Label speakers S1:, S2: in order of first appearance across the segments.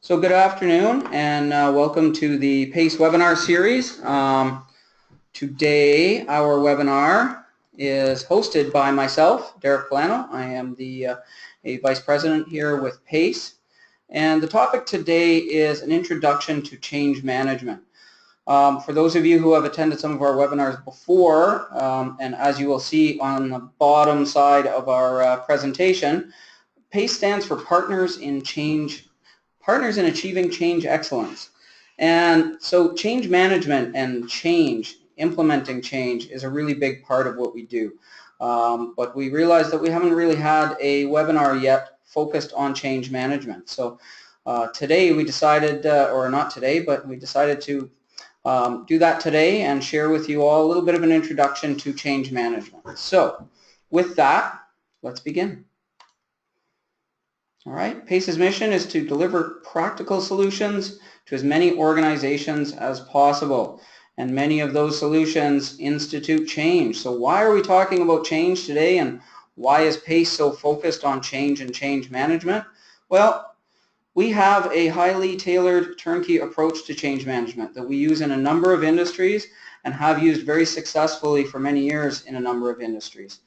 S1: So good afternoon and welcome to the PACE webinar series. Today our webinar is hosted by myself, Derek Flannel. I am a Vice President here with PACE, and the topic today is an introduction to change management. For those of you who have attended some of our webinars before, and as you will see on the bottom side of our presentation, PACE stands for Partners in Achieving Change Excellence. And so change management and implementing change is a really big part of what we do. But we realized that we haven't really had a webinar yet focused on change management. So today we decided, or not today, but we decided to do that today and share with you all a little bit of an introduction to change management. So with that, let's begin. All right, PACE's mission is to deliver practical solutions to as many organizations as possible, and many of those solutions institute change. So why are we talking about change today, and why is PACE so focused on change and change management? Well, we have a highly tailored turnkey approach to change management that we use in a number of industries and have used very successfully for many years in a number of industries.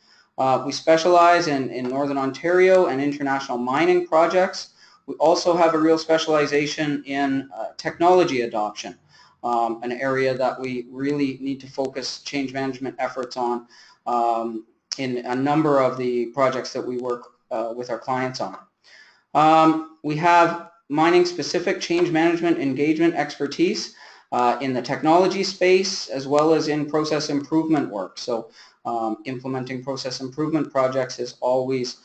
S1: We specialize in Northern Ontario and international mining projects. We also have a real specialization in technology adoption, an area that we really need to focus change management efforts on in a number of the projects that we work with our clients on. We have mining-specific change management engagement expertise in the technology space as well as in process improvement work. So implementing process improvement projects is always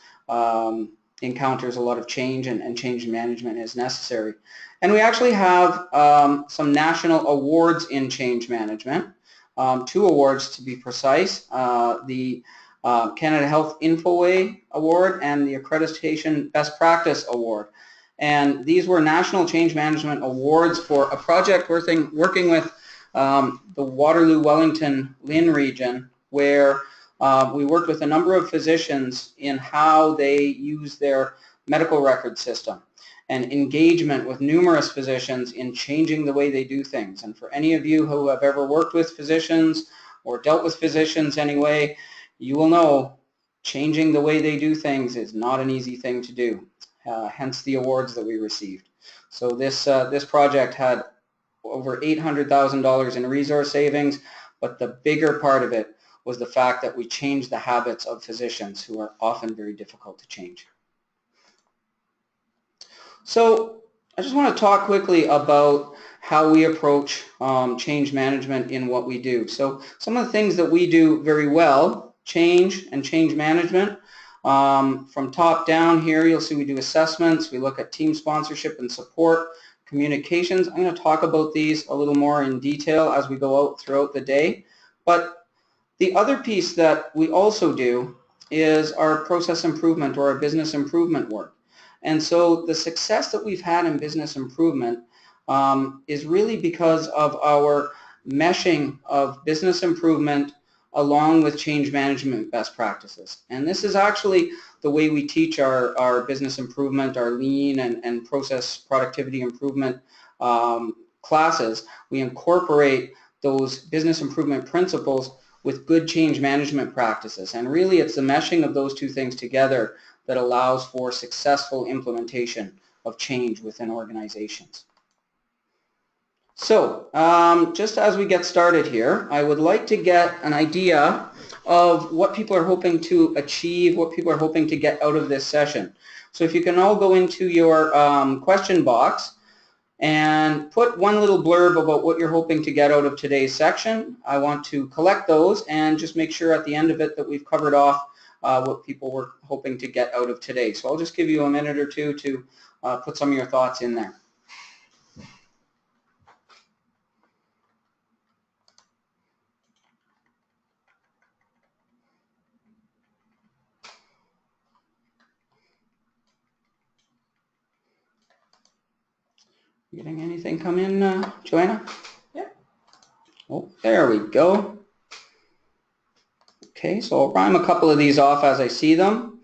S1: encounters a lot of change, and change management is necessary. And we actually have some national awards in change management, 2 awards to be precise, the Canada Health Infoway Award and the Accreditation Best Practice Award. And these were national change management awards for a project working with the Waterloo-Wellington Lynn region, where we worked with a number of physicians in how they use their medical record system and engagement with numerous physicians in changing the way they do things. And for any of you who have ever worked with physicians or dealt with physicians anyway, you will know changing the way they do things is not an easy thing to do, hence the awards that we received. So this project had over $800,000 in resource savings, but the bigger part of it was the fact that we changed the habits of physicians who are often very difficult to change. So I just want to talk quickly about how we approach change management in what we do. So some of the things that we do very well, change and change management. From top down here, you'll see we do assessments, we look at team sponsorship and support, communications. I'm going to talk about these a little more in detail as we go out throughout the day. But the other piece that we also do is our process improvement or our business improvement work. And so the success that we've had in business improvement is really because of our meshing of business improvement along with change management best practices. And this is actually the way we teach our business improvement, our lean and process productivity improvement classes. We incorporate those business improvement principles with good change management practices. And really it's the meshing of those 2 things together that allows for successful implementation of change within organizations. So just as we get started here, I would like to get an idea of what people are hoping to achieve, what people are hoping to get out of this session. So if you can all go into your question box and put one little blurb about what you're hoping to get out of today's section. I want to collect those and just make sure at the end of it that we've covered off what people were hoping to get out of today. So I'll just give you a minute or 2 to put some of your thoughts in there. Getting anything come in, Joanna? Yeah. Oh, there we go. Okay, so I'll rhyme a couple of these off as I see them.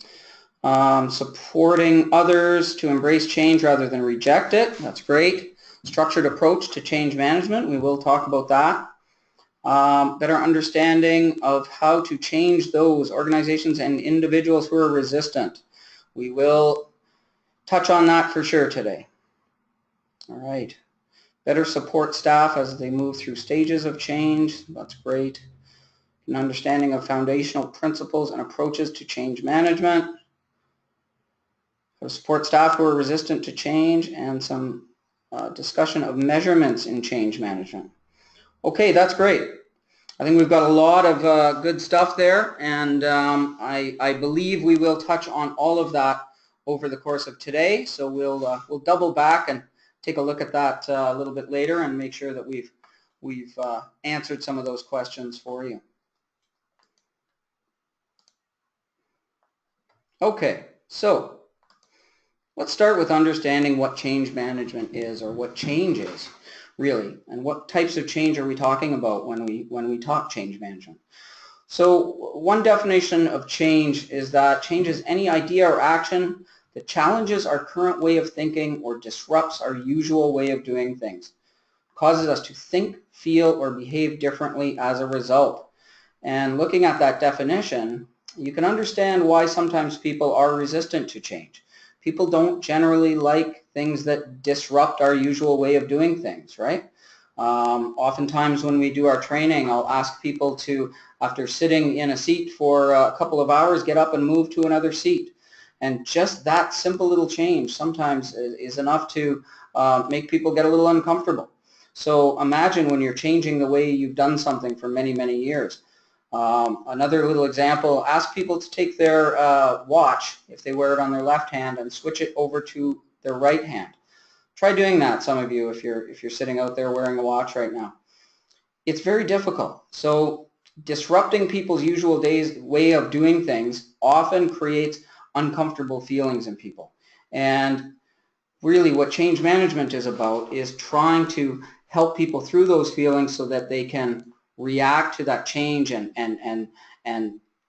S1: Supporting others to embrace change rather than reject it. That's great. Structured approach to change management. We will talk about that. Better understanding of how to change those organizations and individuals who are resistant. We will touch on that for sure today. All right. Better support staff as they move through stages of change. That's great. An understanding of foundational principles and approaches to change management. Support staff who are resistant to change, and some discussion of measurements in change management. Okay, that's great. I think we've got a lot of good stuff there, and I believe we will touch on all of that over the course of today. So we'll double back and take a look at that a little bit later and make sure that we've answered some of those questions for you. Okay, so let's start with understanding what change management is, or what change is, really, and what types of change are we talking about when we talk change management. So one definition of change is that change is any idea or action that challenges our current way of thinking or disrupts our usual way of doing things, causes us to think, feel, or behave differently as a result. And looking at that definition, you can understand why sometimes people are resistant to change. People don't generally like things that disrupt our usual way of doing things, right? Oftentimes when we do our training, I'll ask people to, after sitting in a seat for a couple of hours, get up and move to another seat. And just that simple little change sometimes is enough to make people get a little uncomfortable. So imagine when you're changing the way you've done something for many, many years. Another little example, ask people to take their watch, if they wear it on their left hand, and switch it over to their right hand. Try doing that, some of you, if you're sitting out there wearing a watch right now. It's very difficult. So disrupting people's usual way of doing things often creates uncomfortable feelings in people. And really what change management is about is trying to help people through those feelings so that they can react to that change and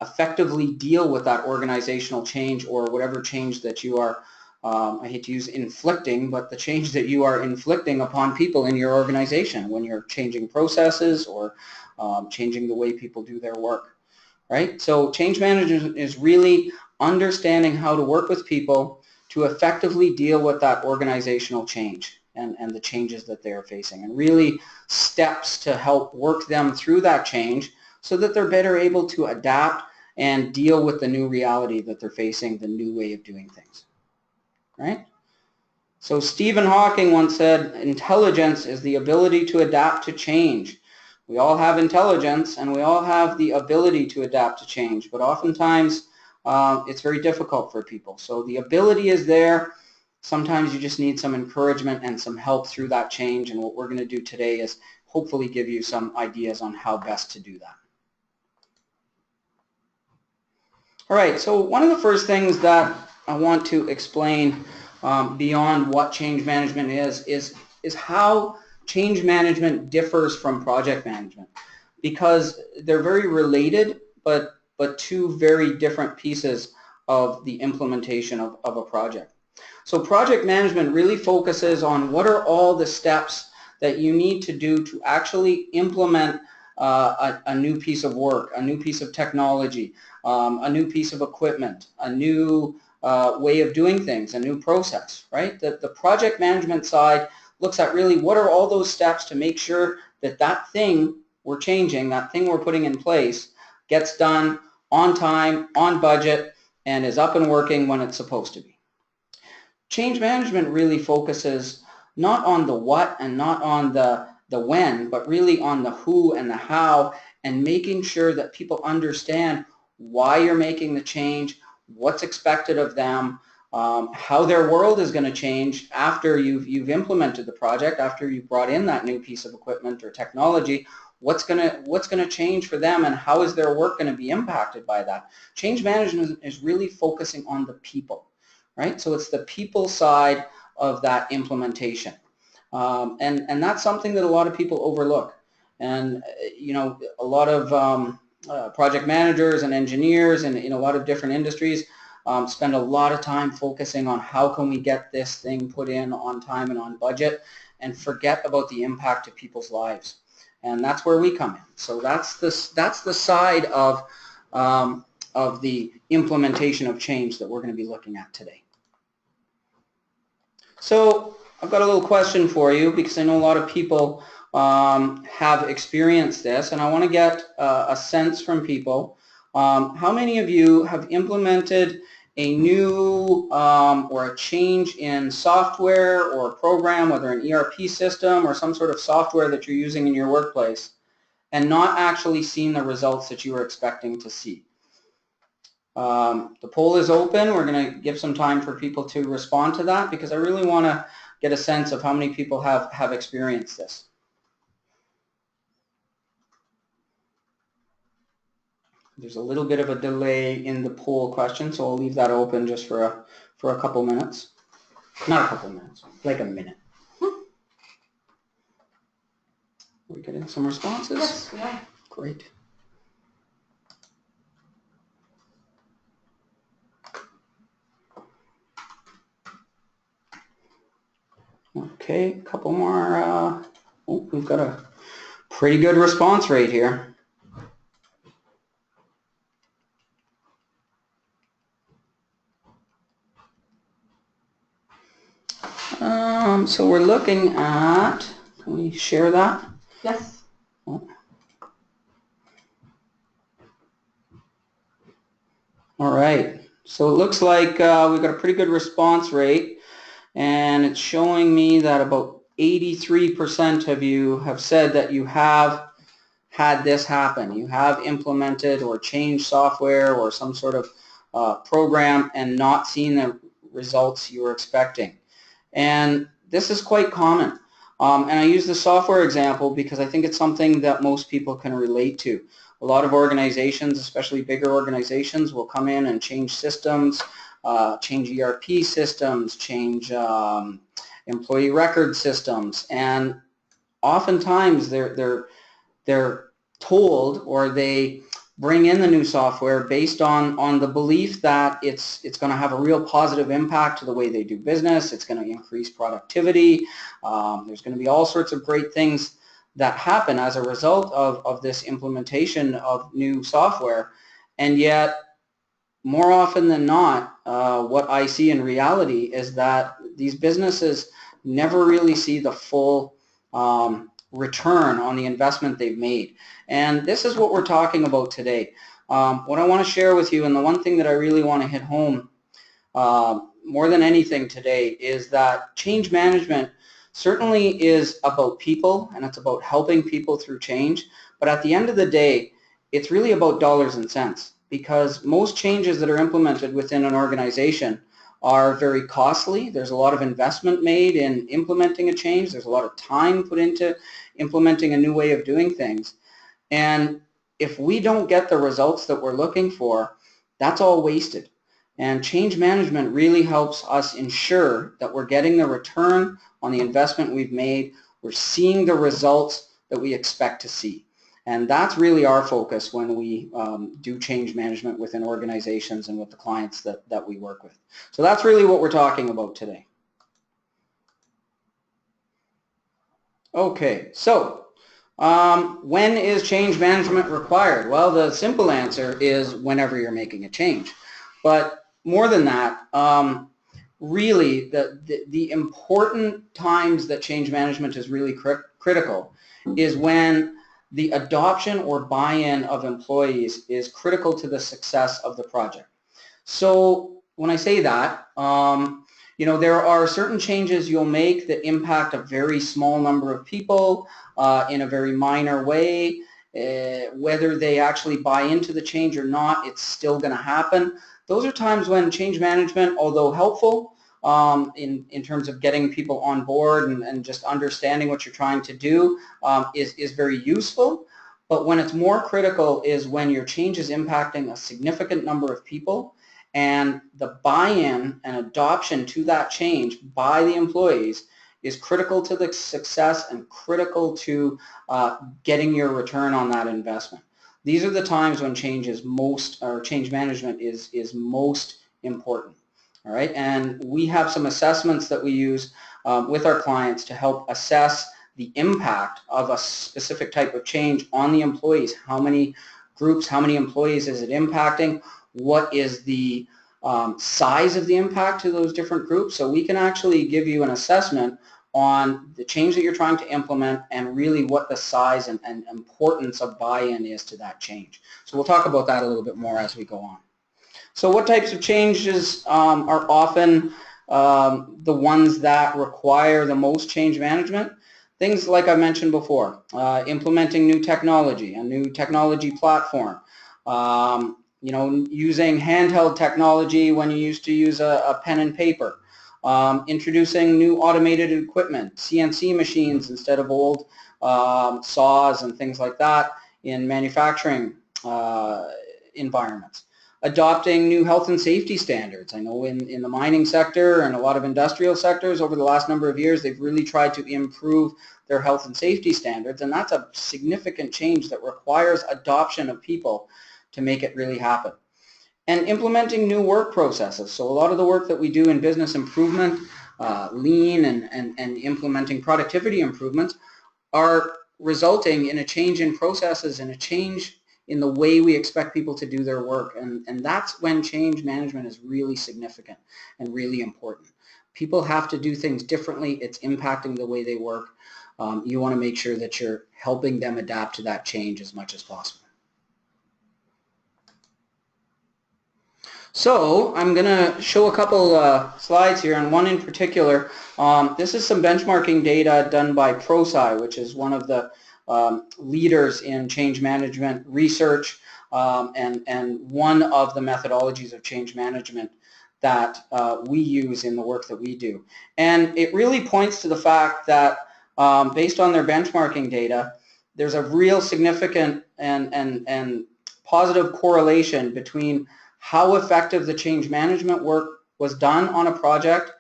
S1: effectively deal with that organizational change, or whatever change that you are, I hate to use inflicting, but the change that you are inflicting upon people in your organization when you're changing processes or changing the way people do their work, right? So change management is really understanding how to work with people to effectively deal with that organizational change and the changes that they are facing, and really steps to help work them through that change so that they're better able to adapt and deal with the new reality that they're facing, the new way of doing things, right? So Stephen Hawking once said, intelligence is the ability to adapt to change. We all have intelligence and we all have the ability to adapt to change, but oftentimes it's very difficult for people. So the ability is there. Sometimes you just need some encouragement and some help through that change, and what we're going to do today is hopefully give you some ideas on how best to do that. All right, so one of the first things that I want to explain beyond what change management is how change management differs from project management, because they're very related, but two very different pieces of the implementation of a project. So project management really focuses on what are all the steps that you need to do to actually implement a new piece of work, a new piece of technology, a new piece of equipment, a new way of doing things, a new process, right? The project management side looks at really what are all those steps to make sure that that thing we're changing, that thing we're putting in place, gets done on time, on budget, and is up and working when it's supposed to be. Change management really focuses not on the what and not on the when, but really on the who and the how, and making sure that people understand why you're making the change, what's expected of them, how their world is going to change after you've implemented the project, after you've brought in that new piece of equipment or technology. What's going to change for them, and how is their work going to be impacted by that? Change management is really focusing on the people, right? So it's the people side of that implementation. And that's something that a lot of people overlook. And, you know, a lot of project managers and engineers and in a lot of different industries spend a lot of time focusing on how can we get this thing put in on time and on budget, and forget about the impact to people's lives. And that's where we come in. So that's the side of the implementation of change that we're going to be looking at today. So I've got a little question for you, because I know a lot of people have experienced this, and I want to get a sense from people. How many of you have implemented a new or a change in software or a program, whether an ERP system or some sort of software that you're using in your workplace, and not actually seen the results that you were expecting to see? The poll is open. We're going to give some time for people to respond to that, because I really want to get a sense of how many people have experienced this. There's a little bit of a delay in the poll question, so I'll leave that open just for a couple minutes. Not a couple minutes, like a minute. We're getting some responses?
S2: Yes, we are.
S1: Great. Okay, a couple more. Oh, we've got a pretty good response rate here. So we're looking at, can we share that?
S2: Yes.
S1: Oh. All right, so it looks like we've got a pretty good response rate, and it's showing me that about 83% of you have said that you have had this happen. You have implemented or changed software or some sort of program and not seen the results you were expecting. And this is quite common. And I use the software example because I think it's something that most people can relate to. A lot of organizations, especially bigger organizations, will come in and change systems, change ERP systems, change employee record systems, and oftentimes they're told, or they bring in the new software based on the belief that it's going to have a real positive impact to the way they do business. It's going to increase productivity. There's going to be all sorts of great things that happen as a result of this implementation of new software. And yet, more often than not, what I see in reality is that these businesses never really see the full return on the investment they've made. And this is what we're talking about today. What I want to share with you, and the one thing that I really want to hit home more than anything today, is that change management certainly is about people, and it's about helping people through change. But at the end of the day, it's really about dollars and cents, because most changes that are implemented within an organization are very costly. There's a lot of investment made in implementing a change. There's a lot of time put into implementing a new way of doing things. And if we don't get the results that we're looking for, that's all wasted. And change management really helps us ensure that we're getting the return on the investment we've made. We're seeing the results that we expect to see. And that's really our focus when we do change management within organizations and with the clients that we work with. So that's really what we're talking about today. Okay, so when is change management required? Well, the simple answer is whenever you're making a change. But more than that, really the important times that change management is really critical is when the adoption or buy-in of employees is critical to the success of the project. So when I say that, you know, there are certain changes you'll make that impact a very small number of people in a very minor way. Whether they actually buy into the change or not, it's still going to happen. Those are times when change management, although helpful in terms of getting people on board and just understanding what you're trying to do, is very useful. But when it's more critical is when your change is impacting a significant number of people, and the buy-in and adoption to that change by the employees is critical to the success and critical to getting your return on that investment. These are the times when change is most, or change management is most important. All right, and we have some assessments that we use with our clients to help assess the impact of a specific type of change on the employees. How many groups, how many employees is it impacting? What is the size of the impact to those different groups? So we can actually give you an assessment on the change that you're trying to implement and really what the size and importance of buy-in is to that change. So we'll talk about that a little bit more as we go on. So what types of changes are often the ones that require the most change management? Things like I mentioned before, implementing new technology, a new technology platform, using handheld technology when you used to use a pen and paper, introducing new automated equipment, CNC machines instead of old saws and things like that in manufacturing environments. Adopting new health and safety standards. I know in the mining sector and a lot of industrial sectors over the last number of years, they've really tried to improve their health and safety standards, and that's a significant change that requires adoption of people to make it really happen. And implementing new work processes. So a lot of the work that we do in business improvement, lean and implementing productivity improvements are resulting in a change in processes and a change in the way we expect people to do their work. And that's when change management is really significant and really important. People have to do things differently. It's impacting the way they work. You want to make sure that you're helping them adapt to that change as much as possible. So I'm going to show a couple slides here, and one in particular. This is some benchmarking data done by ProSci, which is one of the leaders in change management research and one of the methodologies of change management that we use in the work that we do. And it really points to the fact that based on their benchmarking data, there's a real significant and positive correlation between how effective the change management work was done on a project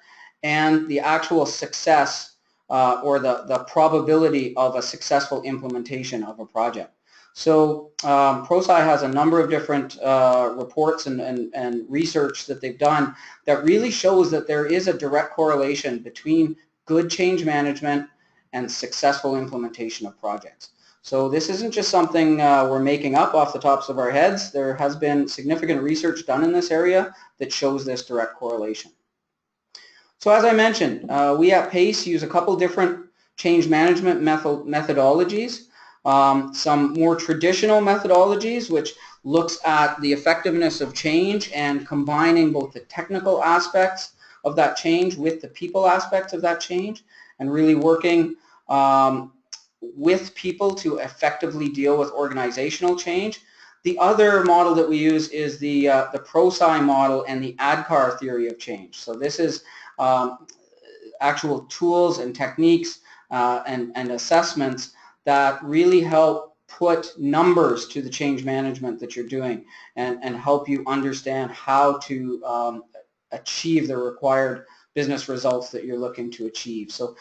S1: and the actual success or the probability of a successful implementation of a project. So ProSci has a number of different reports and research that they've done that really shows that there is a direct correlation between good change management and successful implementation of projects. So this isn't just something we're making up off the tops of our heads. There has been significant research done in this area that shows this direct correlation. So as I mentioned, we at PACE use a couple different change management methodologies. Some more traditional methodologies, which looks at the effectiveness of change and combining both the technical aspects of that change with the people aspects of that change, and really working with people to effectively deal with organizational change. The other model that we use is the ProSci model and the ADKAR theory of change. So this is actual tools and techniques and assessments that really help put numbers to the change management that you're doing and help you understand how to achieve the required business results that you're looking to achieve. So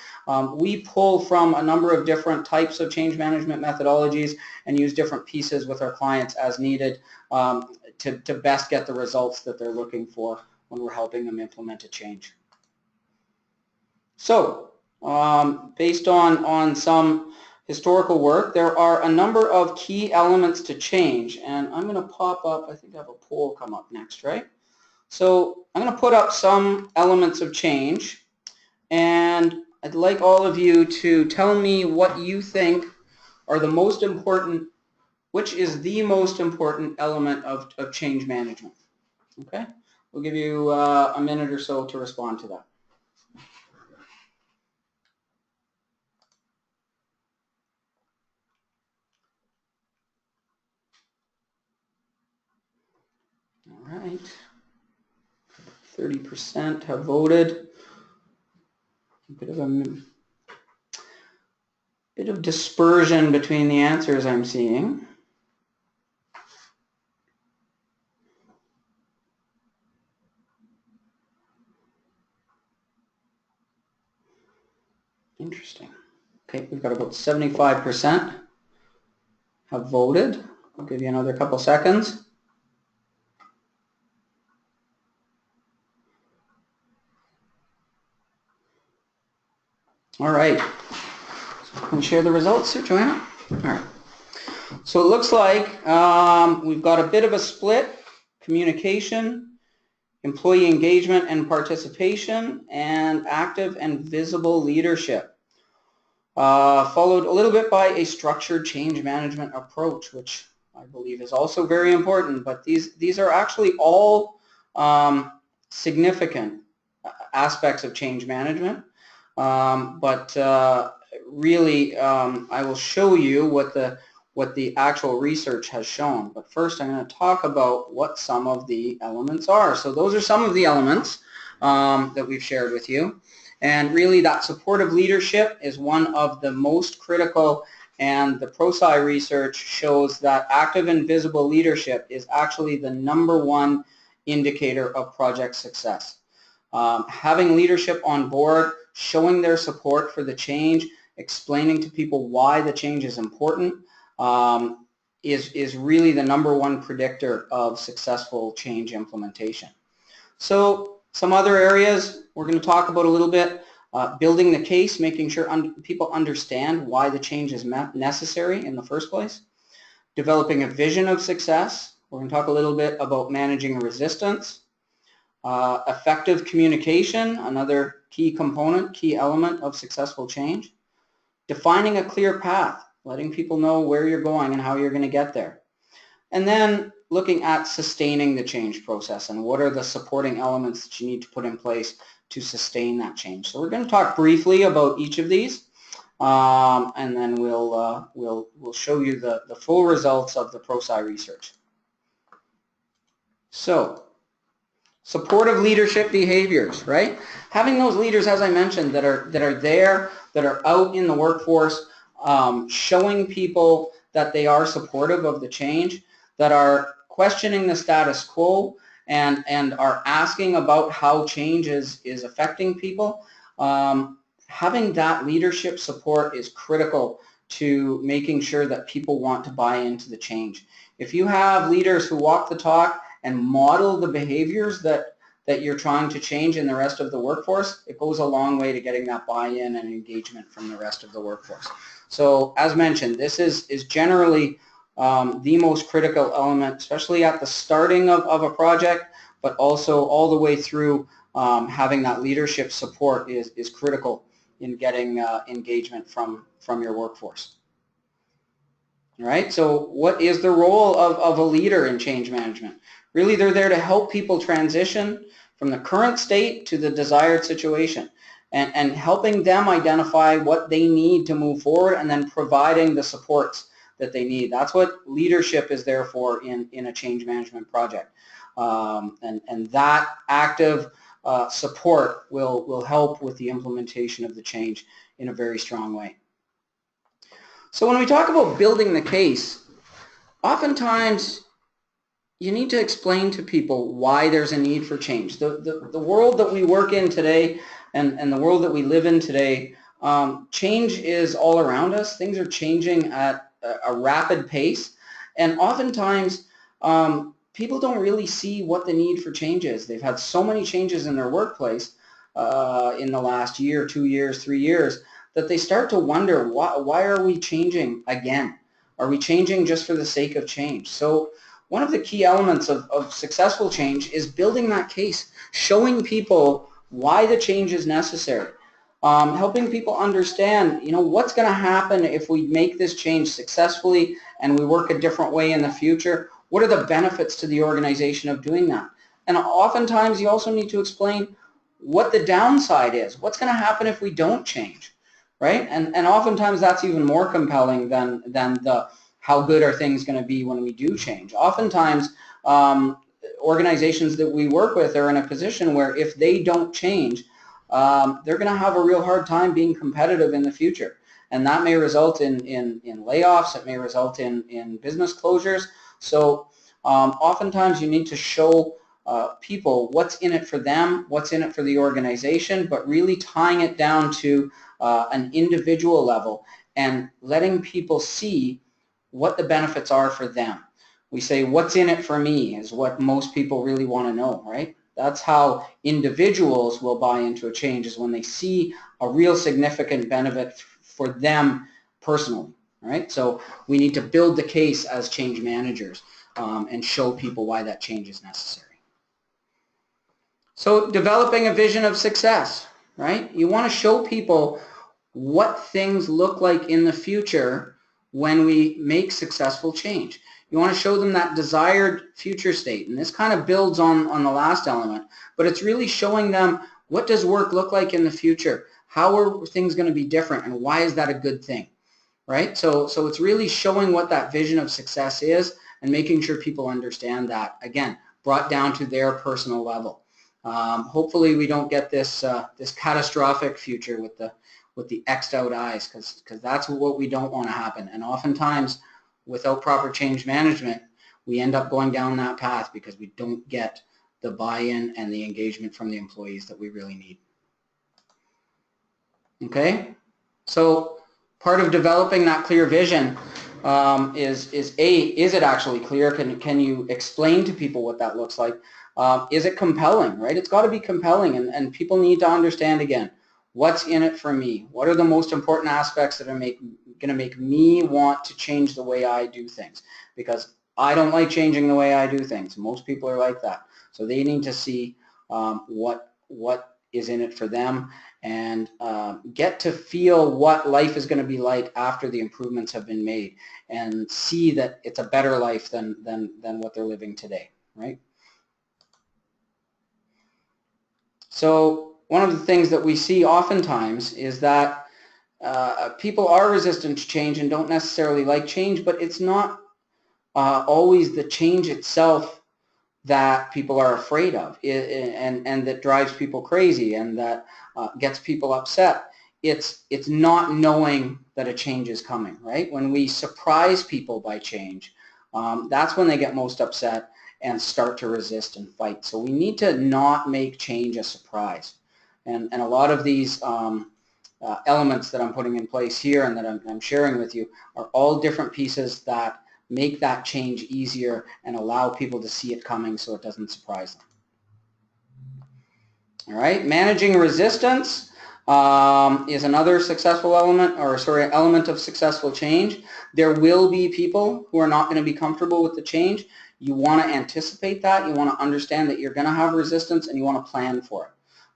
S1: we pull from a number of different types of change management methodologies and use different pieces with our clients as needed to best get the results that they're looking for when we're helping them implement a change. So based on some historical work, there are a number of key elements to change, and I'm going to pop up, I think I have a poll come up next, right? So I'm going to put up some elements of change, and I'd like all of you to tell me what you think are the most important, which is the most important element of change management. Okay? We'll give you a minute or so to respond to that. All right. 30% have voted. A bit of dispersion between the answers I'm seeing. Interesting. Okay, we've got about 75% have voted. I'll give you another couple seconds. All right. Can we share the results here, Joanna? All right. So it looks like we've got a bit of a split: communication, employee engagement and participation, and active and visible leadership. Followed a little bit by a structured change management approach, which I believe is also very important, but these are actually all significant aspects of change management. Really, I will show you what the actual research has shown. But first, I'm going to talk about what some of the elements are. So those are some of the elements that we've shared with you. And really, that supportive leadership is one of the most critical, and the ProSci research shows that active and visible leadership is actually the #1 indicator of project success. Having leadership on board, showing their support for the change, explaining to people why the change is important, is really the #1 predictor of successful change implementation. So some other areas we're going to talk about a little bit: building the case, making sure people understand why the change is necessary in the first place; developing a vision of success. We're going to talk a little bit about managing resistance; effective communication, another key component, key element of successful change; defining a clear path, letting people know where you're going and how you're going to get there; and then looking at sustaining the change process and what are the supporting elements that you need to put in place to sustain that change. So we're going to talk briefly about each of these, and then we'll show you the full results of the ProSci research. So, supportive leadership behaviors, right? Having those leaders, as I mentioned, that are there, that are out in the workforce, showing people that they are supportive of the change, that are questioning the status quo, and are asking about how change is affecting people. Having that leadership support is critical to making sure that people want to buy into the change. If you have leaders who walk the talk and model the behaviors that you're trying to change in the rest of the workforce, it goes a long way to getting that buy-in and engagement from the rest of the workforce. So as mentioned, this is generally the most critical element, especially at the starting of a project, but also all the way through. Having that leadership support is critical in getting engagement from your workforce. All right, so what is the role of a leader in change management? Really, they're there to help people transition from the current state to the desired situation, and helping them identify what they need to move forward, and then providing the supports that they need. That's what leadership is there for in a change management project. And that active support will help with the implementation of the change in a very strong way. So when we talk about building the case, oftentimes you need to explain to people why there's a need for change. The world that we work in today, and the world that we live in today, change is all around us. Things are changing at a rapid pace, and oftentimes people don't really see what the need for change is. They've had so many changes in their workplace in the last year, 2 years, 3 years, that they start to wonder, why are we changing again? Are we changing just for the sake of change? So one of the key elements of successful change is building that case, showing people why the change is necessary, helping people understand, what's going to happen if we make this change successfully and we work a different way in the future. What are the benefits to the organization of doing that? And oftentimes you also need to explain what the downside is. What's going to happen if we don't change, right? And oftentimes that's even more compelling than the how good are things going to be when we do change. Oftentimes organizations that we work with are in a position where if they don't change, they're going to have a real hard time being competitive in the future. And that may result in layoffs. It may result in business closures. So oftentimes you need to show people what's in it for them, what's in it for the organization, but really tying it down to an individual level and letting people see what the benefits are for them. We say, what's in it for me, is what most people really want to know, right? That's how individuals will buy into a change, is when they see a real significant benefit for them personally. All right, so we need to build the case as change managers and show people why that change is necessary. So developing a vision of success, right? You want to show people what things look like in the future when we make successful change. You want to show them that desired future state, and this kind of builds on the last element, but it's really showing them, what does work look like in the future? How are things going to be different, and why is that a good thing, right? So it's really showing what that vision of success is and making sure people understand that, again, brought down to their personal level. Hopefully we don't get this this catastrophic future with the X'd out eyes, because that's what we don't want to happen. And oftentimes, without proper change management, we end up going down that path because we don't get the buy-in and the engagement from the employees that we really need. Okay, so part of developing that clear vision is it actually clear? Can you explain to people what that looks like? Is it compelling, right? It's got to be compelling, and people need to understand, again, what's in it for me? What are the most important aspects that are going to make me want to change the way I do things? Because I don't like changing the way I do things. Most people are like that. So they need to see what is in it for them, and get to feel what life is going to be like after the improvements have been made, and see that it's a better life than what they're living today, right? So one of the things that we see oftentimes is that people are resistant to change and don't necessarily like change, but it's not always the change itself that people are afraid of, and that drives people crazy, and that gets people upset. It's not knowing that a change is coming, right? When we surprise people by change, that's when they get most upset and start to resist and fight. So we need to not make change a surprise. And a lot of these elements that I'm putting in place here and that I'm sharing with you are all different pieces that make that change easier and allow people to see it coming so it doesn't surprise them. All right, managing resistance is another successful element, or sorry, element of successful change. There will be people who are not going to be comfortable with the change. You want to anticipate that. You want to understand that you're going to have resistance, and you want to plan for it.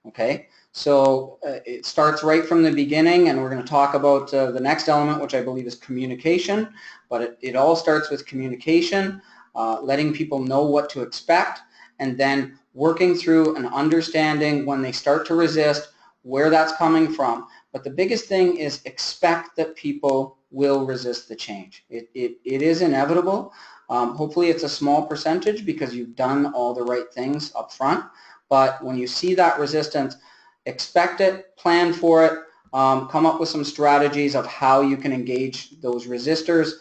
S1: Okay, so it starts right from the beginning, and we're going to talk about the next element, which I believe is communication. But it all starts with communication, letting people know what to expect, and then working through and understanding when they start to resist, where that's coming from. But the biggest thing is expect that people will resist the change. It is inevitable. Hopefully it's a small percentage because you've done all the right things up front. But when you see that resistance, expect it, plan for it, come up with some strategies of how you can engage those resistors.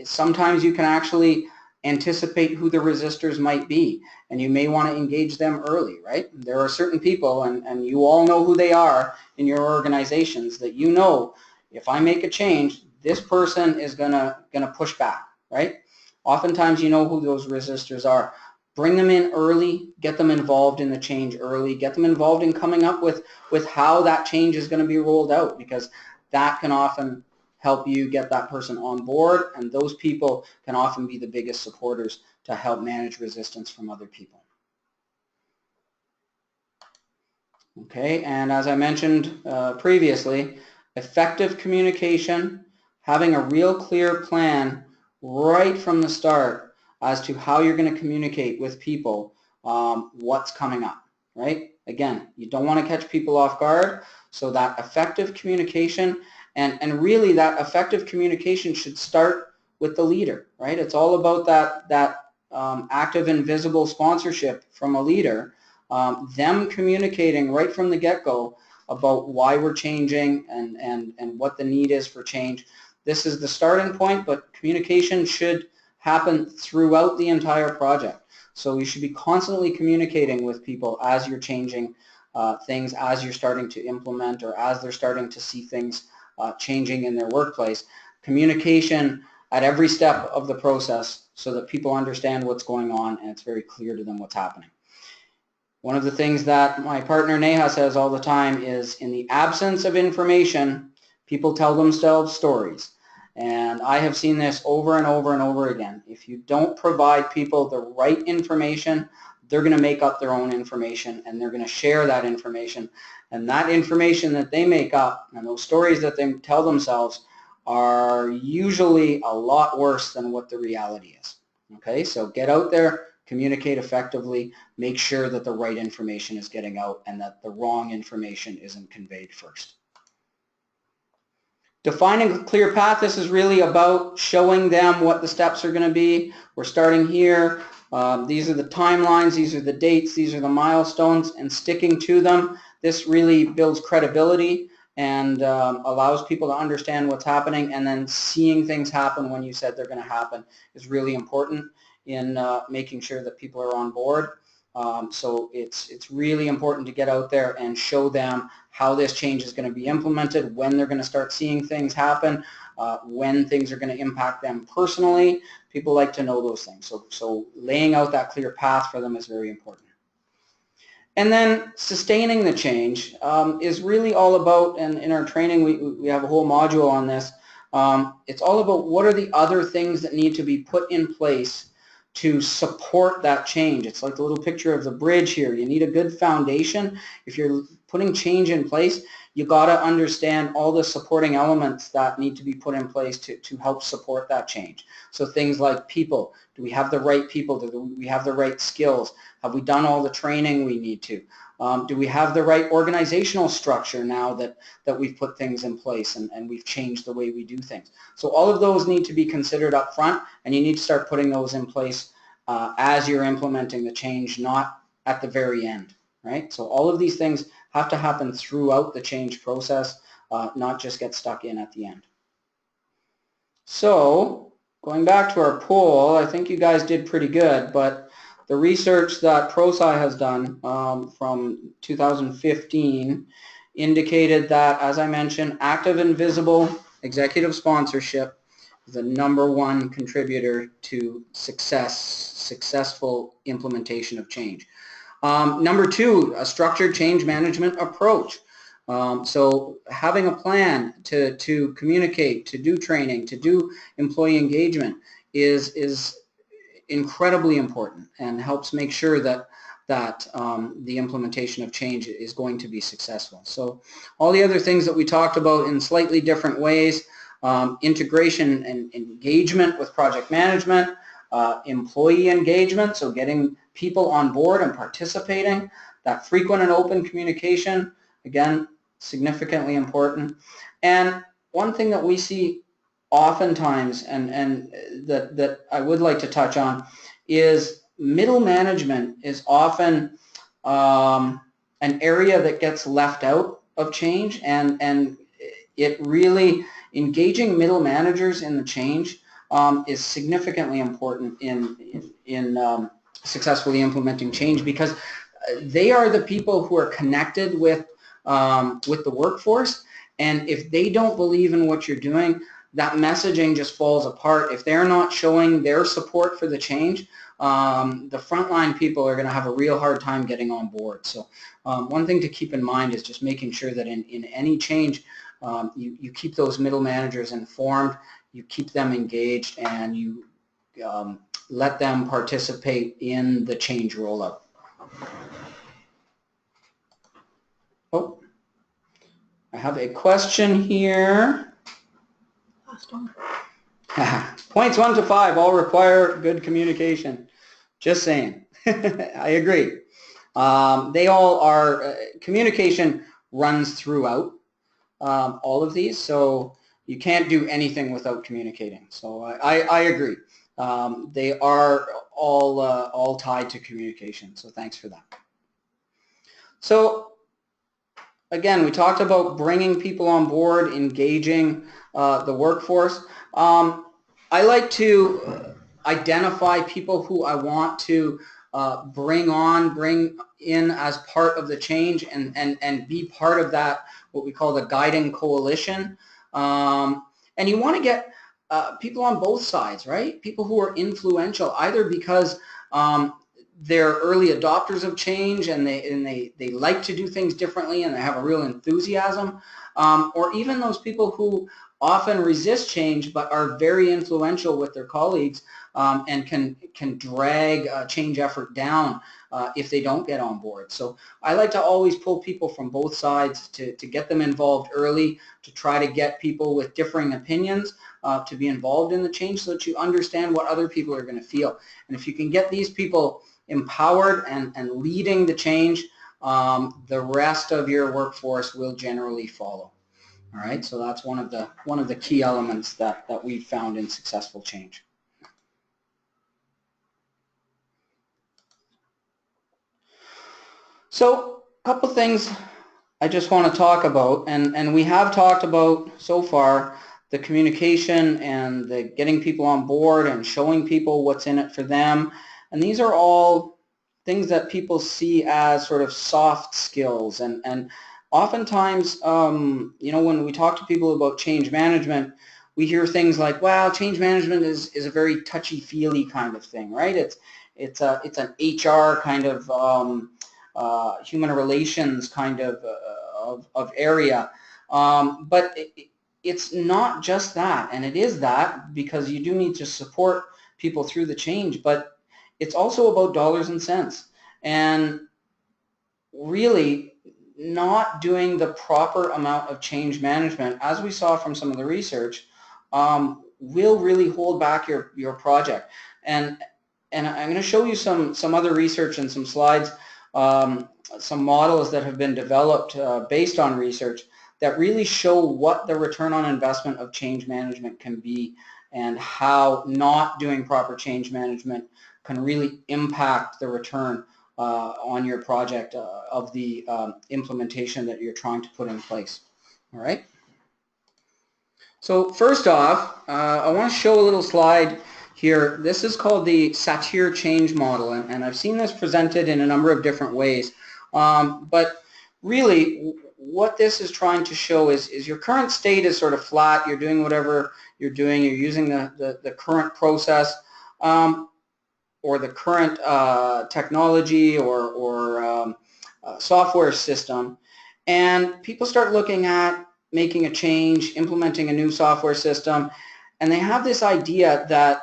S1: Sometimes you can actually anticipate who the resistors might be, and you may want to engage them early, right? There are certain people, and you all know who they are in your organizations, that you know, if I make a change, this person is gonna push back, right? Oftentimes you know who those resistors are. Bring them in early, get them involved in the change early, get them involved in coming up with how that change is going to be rolled out, because that can often help you get that person on board, and those people can often be the biggest supporters to help manage resistance from other people. Okay, and as I mentioned previously, effective communication, having a real clear plan right from the start as to how you're going to communicate with people what's coming up, right? Again, you don't want to catch people off guard, so that effective communication, and really that effective communication should start with the leader, right? It's all about that active and visible sponsorship from a leader, them communicating right from the get-go about why we're changing and what the need is for change. This is the starting point, but communication should happen throughout the entire project. So you should be constantly communicating with people as you're changing things, as you're starting to implement, or as they're starting to see things changing in their workplace. Communication at every step of the process so that people understand what's going on and it's very clear to them what's happening. One of the things that my partner Neha says all the time is, in the absence of information, people tell themselves stories. And I have seen this over and over and over again. If you don't provide people the right information, they're going to make up their own information, and they're going to share that information. And that information that they make up and those stories that they tell themselves are usually a lot worse than what the reality is. Okay, so get out there, communicate effectively, make sure that the right information is getting out and that the wrong information isn't conveyed first. Defining a clear path, this is really about showing them what the steps are going to be. We're starting here. These are the timelines, these are the dates, these are the milestones, and sticking to them. This really builds credibility and allows people to understand what's happening, and then seeing things happen when you said they're going to happen is really important in making sure that people are on board. So it's really important to get out there and show them how this change is going to be implemented, when they're going to start seeing things happen, when things are going to impact them personally. People like to know those things. So laying out that clear path for them is very important. And then sustaining the change is really all about, and in our training we have a whole module on this, it's all about what are the other things that need to be put in place to support that change. It's like the little picture of the bridge here. You need a good foundation. If you're putting change in place, you got to understand all the supporting elements that need to be put in place to help support that change. So things like people. Do we have the right people? Do we have the right skills? Have we done all the training we need to? Do we have the right organizational structure now that we've put things in place and we've changed the way we do things? So all of those need to be considered up front, and you need to start putting those in place as you're implementing the change, not at the very end, right? So all of these things have to happen throughout the change process, not just get stuck in at the end. So going back to our poll, I think you guys did pretty good, but the research that ProSci has done from 2015 indicated that, as I mentioned, active and visible executive sponsorship is the #1 contributor to successful implementation of change. #2, a structured change management approach. So having a plan to communicate, to do training, to do employee engagement is incredibly important and helps make sure that the implementation of change is going to be successful. So all the other things that we talked about in slightly different ways, integration and engagement with project management, employee engagement, so getting people on board and participating, that frequent and open communication, again, significantly important. And one thing that we see oftentimes, and that I would like to touch on, is middle management is often an area that gets left out of change, and it really, engaging middle managers in the change is significantly important in successfully implementing change, because they are the people who are connected with the workforce, and if they don't believe in what you're doing, that messaging just falls apart. If they're not showing their support for the change, the frontline people are going to have a real hard time getting on board. So one thing to keep in mind is just making sure that in any change, you keep those middle managers informed, you keep them engaged, and you let them participate in the change rollout. Oh, I have a question here. Last one. Points 1 to 5 all require good communication. Just saying. I agree. They all are, communication runs throughout all of these, so you can't do anything without communicating. So I agree. They are all tied to communication, so thanks for that. So again, we talked about bringing people on board, engaging the workforce. I like to identify people who I want to bring in as part of the change and be part of that, what we call the guiding coalition. And you want to get people on both sides, right? People who are influential, either because they're early adopters of change, and they like to do things differently, and they have a real enthusiasm, or even those people who often resist change but are very influential with their colleagues, and can drag change effort down if they don't get on board. So I like to always pull people from both sides to get them involved early, to try to get people with differing opinions to be involved in the change, so that you understand what other people are going to feel. And if you can get these people empowered and leading the change, the rest of your workforce will generally follow. All right, so that's one of the key elements that we've found in successful change. So a couple things I just want to talk about, and we have talked about so far the communication and the getting people on board and showing people what's in it for them. And these are all things that people see as sort of soft skills. And oftentimes, you know, when we talk to people about change management, we hear things like, well, change management is a very touchy-feely kind of thing, right? It's an HR kind of human relations kind of area. But it's not just that, and it is that because you do need to support people through the change, but it's also about dollars and cents. And really not doing the proper amount of change management, as we saw from some of the research, will really hold back your project. And I'm going to show you some other research and some slides, some models that have been developed based on research that really show what the return on investment of change management can be, and how not doing proper change management can really impact the return on your project of the implementation that you're trying to put in place. All right. So first off, I want to show a little slide here. This is called the Satir change model, and I've seen this presented in a number of different ways. But really, what this is trying to show is your current state is sort of flat. You're doing whatever you're doing. You're using the current process or the current technology or software system. And people start looking at making a change, implementing a new software system, and they have this idea that,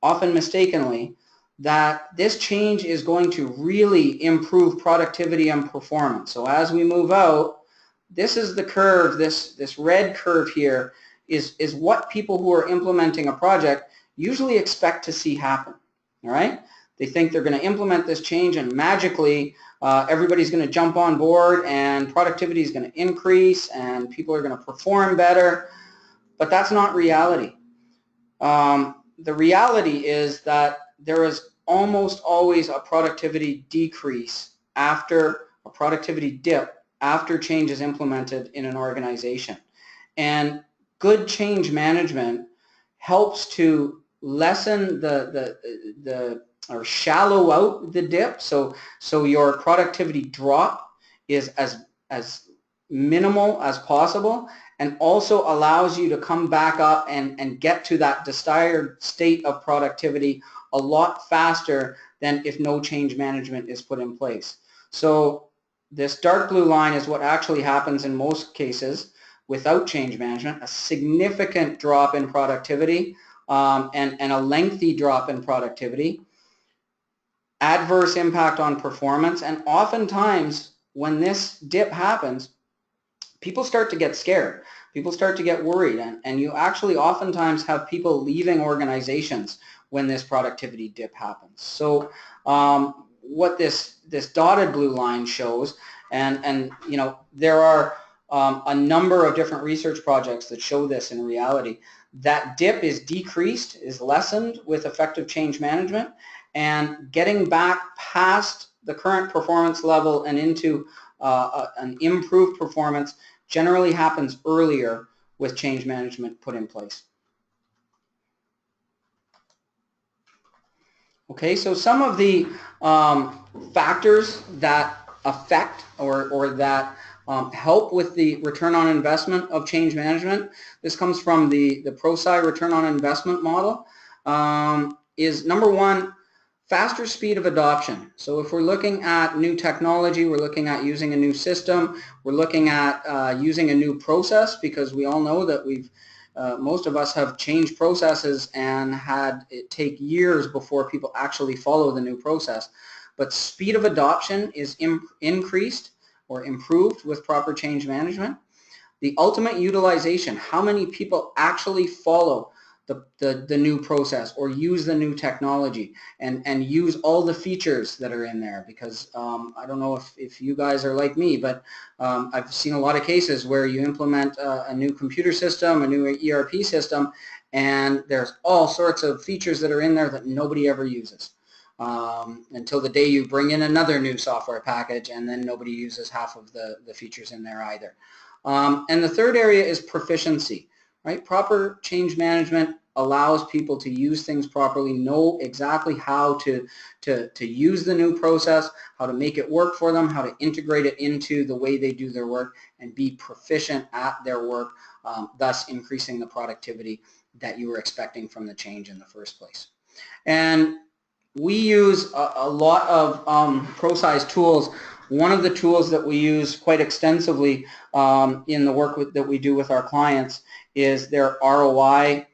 S1: often mistakenly, that this change is going to really improve productivity and performance. So as we move out, this is the curve, this red curve here is what people who are implementing a project usually expect to see happen. All right? They think they're going to implement this change and magically everybody's going to jump on board and productivity is going to increase and people are going to perform better. But that's not reality. The reality is that there is almost always a productivity decrease after a productivity dip after change is implemented in an organization. And good change management helps to lessen or shallow out the dip, so your productivity drop is as minimal as possible, and also allows you to come back up and get to that desired state of productivity a lot faster than if no change management is put in place. So this dark blue line is what actually happens in most cases without change management, a significant drop in productivity and a lengthy drop in productivity, adverse impact on performance, and oftentimes when this dip happens, people start to get scared. People start to get worried, and you actually oftentimes have people leaving organizations when this productivity dip happens. So what this dotted blue line shows, and you know, there are a number of different research projects that show this in reality, that dip is decreased, is lessened with effective change management, and getting back past the current performance level and into an improved performance generally happens earlier with change management put in place. Okay, so some of the factors that affect or that help with the return on investment of change management, this comes from the ProSci return on investment model, is number one, Faster speed of adoption. So if we're looking at new technology, we're looking at using a new system, we're looking at using a new process, because we all know that most of us have changed processes and had it take years before people actually follow the new process. But speed of adoption is increased or improved with proper change management. The ultimate utilization, how many people actually follow the new process or use the new technology and use all the features that are in there, because I don't know if you guys are like me, but I've seen a lot of cases where you implement a new computer system, a new ERP system, and there's all sorts of features that are in there that nobody ever uses until the day you bring in another new software package, and then nobody uses half of the features in there either. And the third area is proficiency. Right? Proper change management allows people to use things properly, know exactly how to use the new process, how to make it work for them, how to integrate it into the way they do their work, and be proficient at their work, thus increasing the productivity that you were expecting from the change in the first place. And we use a lot of ProSize tools. One of the tools that we use quite extensively in the work that we do with our clients is their ROI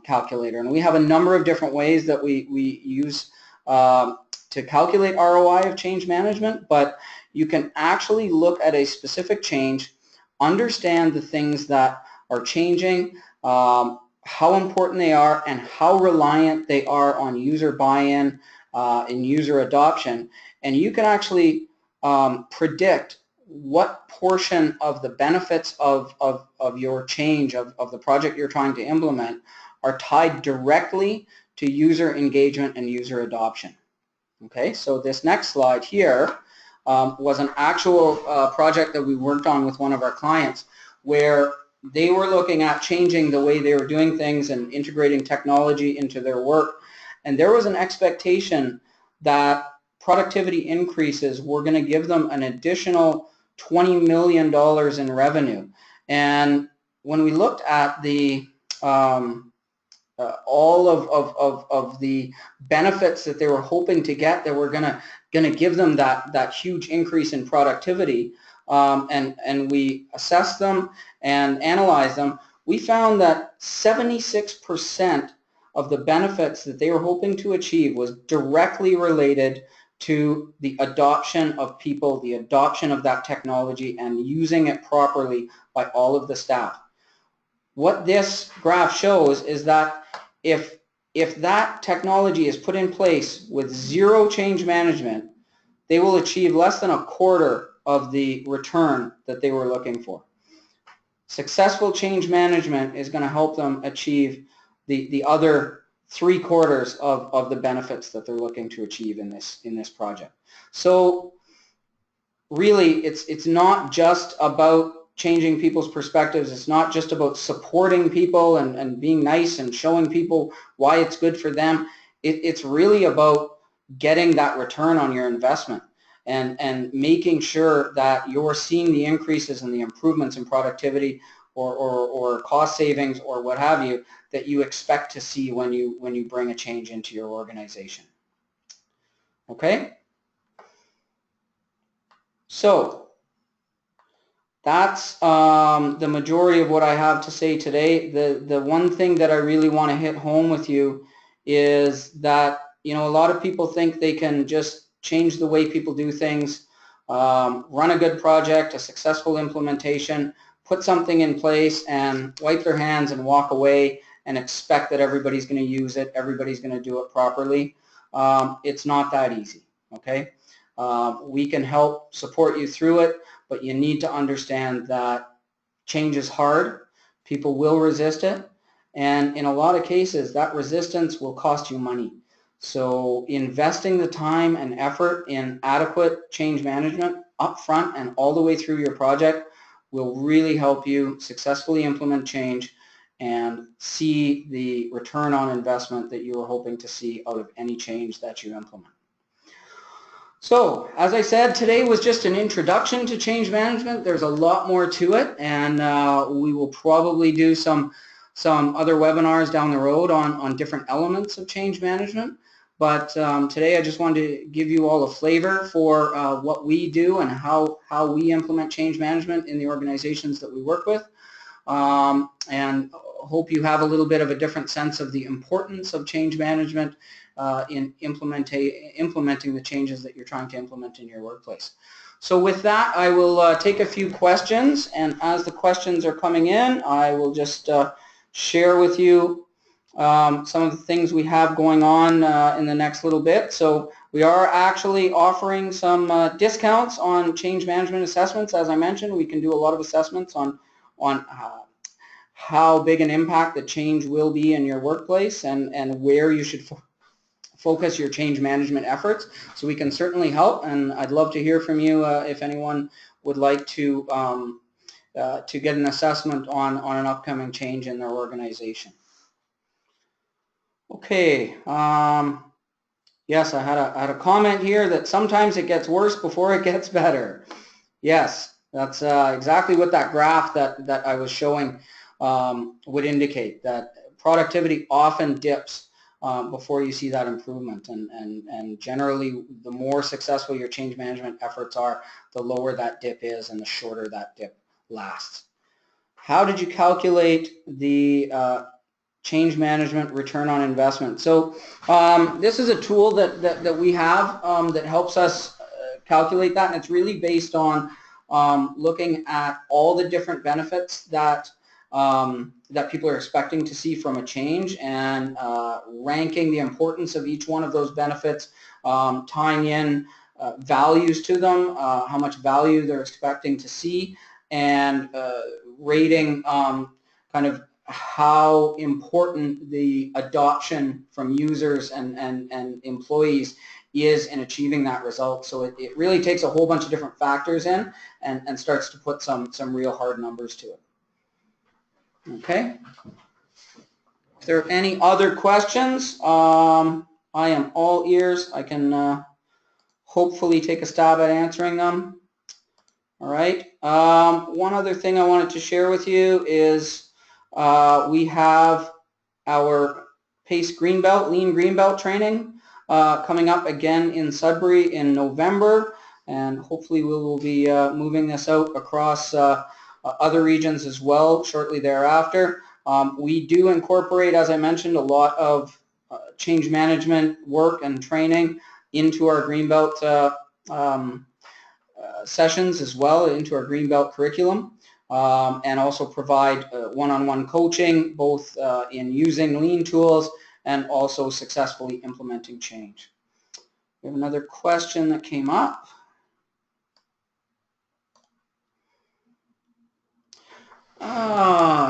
S1: calculator. And we have a number of different ways that we use to calculate ROI of change management, but you can actually look at a specific change, understand the things that are changing, how important they are, and how reliant they are on user buy-in and user adoption. And you can actually predict what portion of the benefits of your change, of the project you're trying to implement, are tied directly to user engagement and user adoption. Okay, so this next slide here was an actual project that we worked on with one of our clients, where they were looking at changing the way they were doing things and integrating technology into their work. And there was an expectation that productivity increases were going to give them an additional $20 million in revenue. And when we looked at the all of the benefits that they were hoping to get that were going to give them that huge increase in productivity, and we assessed them and analyzed them, we found that 76% of the benefits that they were hoping to achieve was directly related to the adoption of people, the adoption of that technology, and using it properly by all of the staff. What this graph shows is that if that technology is put in place with zero change management, they will achieve less than a quarter of the return that they were looking for. Successful change management is going to help them achieve the other 3/4 of the benefits that they're looking to achieve in this project. So really, it's not just about changing people's perspectives. It's not just about supporting people and being nice and showing people why it's good for them. It's really about getting that return on your investment and making sure that you're seeing the increases and the improvements in productivity or cost savings or what have you that you expect to see when you bring a change into your organization. Okay? So that's the majority of what I have to say today. The one thing that I really want to hit home with you is that, you know, a lot of people think they can just change the way people do things, run a good project, a successful implementation, put something in place and wipe their hands and walk away and expect that everybody's going to use it, everybody's going to do it properly. It's not that easy, okay? We can help support you through it, but you need to understand that change is hard. People will resist it, and in a lot of cases, that resistance will cost you money. So investing the time and effort in adequate change management up front and all the way through your project will really help you successfully implement change and see the return on investment that you are hoping to see out of any change that you implement. So, as I said, today was just an introduction to change management. There's a lot more to it, and we will probably do some other webinars down the road on different elements of change management. But today I just wanted to give you all a flavor for what we do and how we implement change management in the organizations that we work with. And hope you have a little bit of a different sense of the importance of change management in implementing the changes that you're trying to implement in your workplace. So with that, I will take a few questions, and as the questions are coming in, I will just share with you some of the things we have going on in the next little bit. So we are actually offering some discounts on change management assessments. As I mentioned, we can do a lot of assessments on how big an impact the change will be in your workplace and where you should focus your change management efforts. So we can certainly help, and I'd love to hear from you if anyone would like to get an assessment on an upcoming change in their organization. Okay. Yes, I had a comment here that sometimes it gets worse before it gets better. Yes, that's exactly what that graph that I was showing would indicate, that productivity often dips before you see that improvement, and generally the more successful your change management efforts are, the lower that dip is and the shorter that dip lasts. How did you calculate the change management return on investment? So this is a tool that we have that helps us calculate that, and it's really based on looking at all the different benefits that that people are expecting to see from a change, and ranking the importance of each one of those benefits, tying in values to them, how much value they're expecting to see, and rating kind of how important the adoption from users and employees is in achieving that result. So it really takes a whole bunch of different factors in and starts to put some real hard numbers to it. Okay. If there are any other questions, I am all ears. I can hopefully take a stab at answering them. All right. One other thing I wanted to share with you is we have our PACE Greenbelt, Lean Greenbelt training coming up again in Sudbury in November, and hopefully we will be moving this out across other regions as well shortly thereafter. We do incorporate, as I mentioned, a lot of change management work and training into our Greenbelt sessions as well, into our Greenbelt curriculum, and also provide one-on-one coaching, both in using lean tools and also successfully implementing change. We have another question that came up.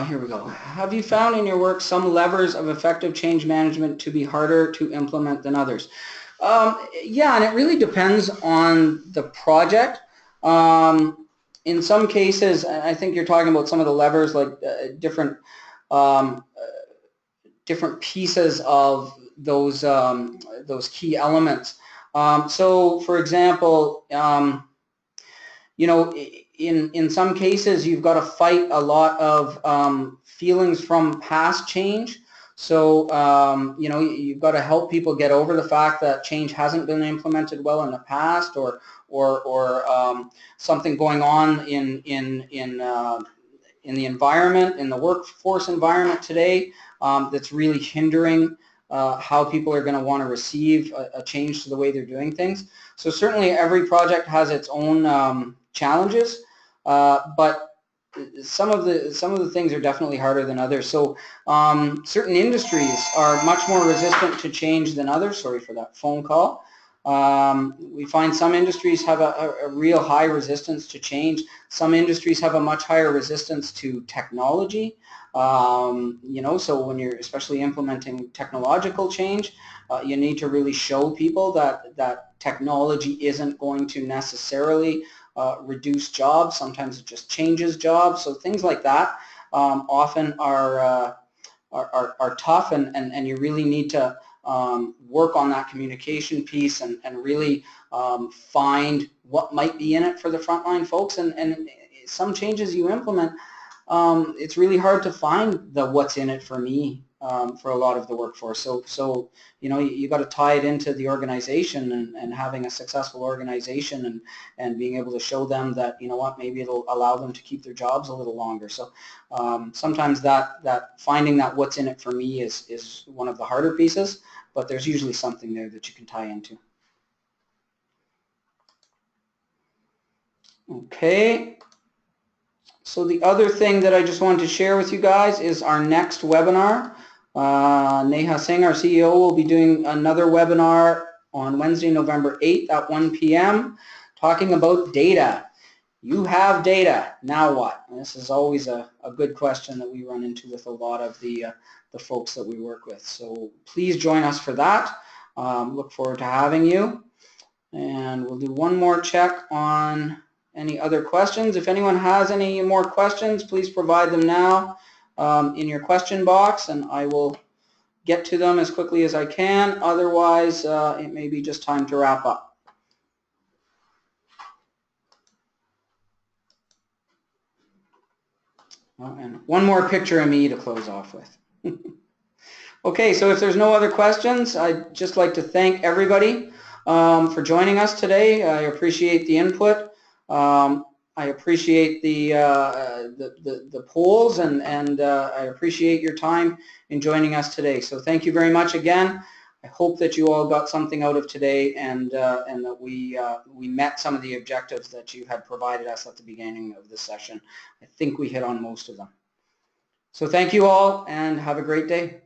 S1: Here we go. Have you found in your work some levers of effective change management to be harder to implement than others? Yeah, and it really depends on the project. In some cases, I think you're talking about some of the levers, like different pieces of those key elements. So, for example, you know, in some cases, you've got to fight a lot of feelings from past change. So, you know, you've got to help people get over the fact that change hasn't been implemented well in the past, or something going on in the environment, in the workforce environment today, that's really hindering how people are going to want to receive a change to the way they're doing things. So certainly every project has its own challenges, but some of the things are definitely harder than others. So certain industries are much more resistant to change than others. Sorry for that phone call. We find some industries have a real high resistance to change. Some industries have a much higher resistance to technology. You know, so when you're especially implementing technological change, you need to really show people that technology isn't going to necessarily reduce jobs. Sometimes it just changes jobs. So things like that often are tough, and you really need to work on that communication piece and really find what might be in it for the frontline folks. And some changes you implement, it's really hard to find the what's in it for me for a lot of the workforce. So you know, you got to tie it into the organization and having a successful organization and being able to show them that, you know what, maybe it'll allow them to keep their jobs a little longer. So sometimes that finding that what's in it for me is one of the harder pieces, but there's usually something there that you can tie into. Okay. So the other thing that I just wanted to share with you guys is our next webinar. Neha Singh, our CEO, will be doing another webinar on Wednesday, November 8th at 1 p.m. talking about data. You have data, now what? And this is always a good question that we run into with a lot of the folks that we work with. So please join us for that. Look forward to having you. And we'll do one more check on any other questions. If anyone has any more questions, please provide them now in your question box, and I will get to them as quickly as I can. Otherwise, it may be just time to wrap up. And one more picture of me to close off with. Okay, so if there's no other questions, I'd just like to thank everybody for joining us today. I appreciate the input. I appreciate the polls, and I appreciate your time in joining us today. So thank you very much again. I hope that you all got something out of today, and that we met some of the objectives that you had provided us at the beginning of this session. I think we hit on most of them. So thank you all, and have a great day.